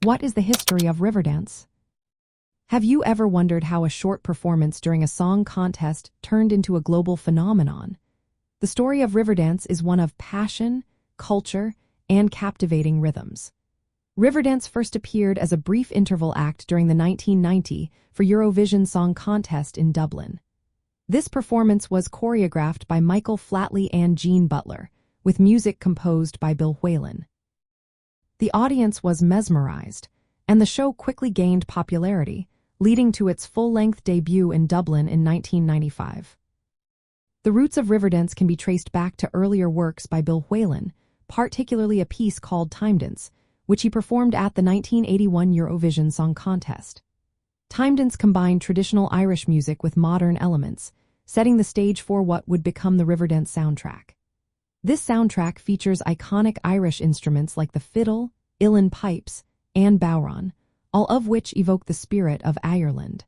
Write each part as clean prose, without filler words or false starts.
What is the history of Riverdance? Have you ever wondered how a short performance during a song contest turned into a global phenomenon? The story of Riverdance is one of passion, culture, and captivating rhythms. Riverdance first appeared as a brief interval act during the 1990 for Eurovision Song Contest in Dublin. This performance was choreographed by Michael Flatley and Butler, with music composed by Bill Whelan. The audience was mesmerized, and the show quickly gained popularity, leading to its full-length debut in Dublin in 1995. The roots of Riverdance can be traced back to earlier works by Bill Whelan, particularly a piece called Timedance, which he performed at the 1981 Eurovision Song Contest. Timedance combined traditional Irish music with modern elements, setting the stage for what would become the Riverdance soundtrack. This soundtrack features iconic Irish instruments like the fiddle, uilleann pipes, and bodhrán, all of which evoke the spirit of Ireland.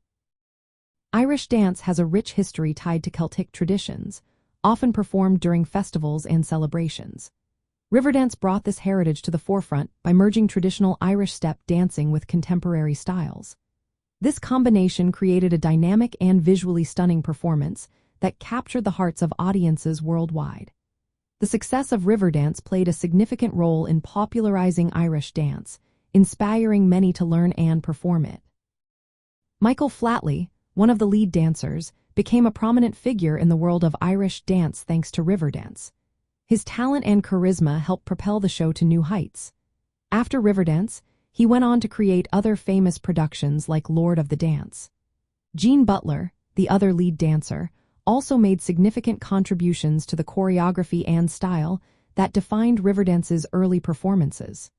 Irish dance has a rich history tied to Celtic traditions, often performed during festivals and celebrations. Riverdance brought this heritage to the forefront by merging traditional Irish step dancing with contemporary styles. This combination created a dynamic and visually stunning performance that captured the hearts of audiences worldwide. The success of Riverdance played a significant role in popularizing Irish dance, inspiring many to learn and perform it. Michael Flatley, one of the lead dancers, became a prominent figure in the world of Irish dance thanks to Riverdance. His talent and charisma helped propel the show to new heights. After Riverdance, he went on to create other famous productions like Lord of the Dance. Butler, the other lead dancer, also made significant contributions to the choreography and style that defined Riverdance's early performances.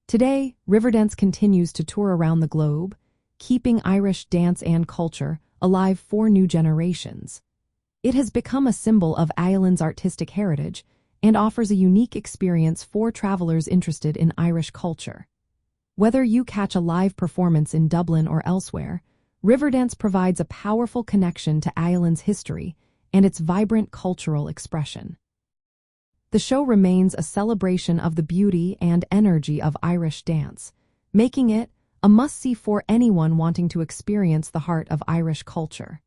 Today, Riverdance continues to tour around the globe, keeping Irish dance and culture alive for new generations. It has become a symbol of Ireland's artistic heritage and offers a unique experience for travelers interested in Irish culture. Whether you catch a live performance in Dublin or elsewhere, Riverdance provides a powerful connection to Ireland's history and its vibrant cultural expression. The show remains a celebration of the beauty and energy of Irish dance, making it a must-see for anyone wanting to experience the heart of Irish culture.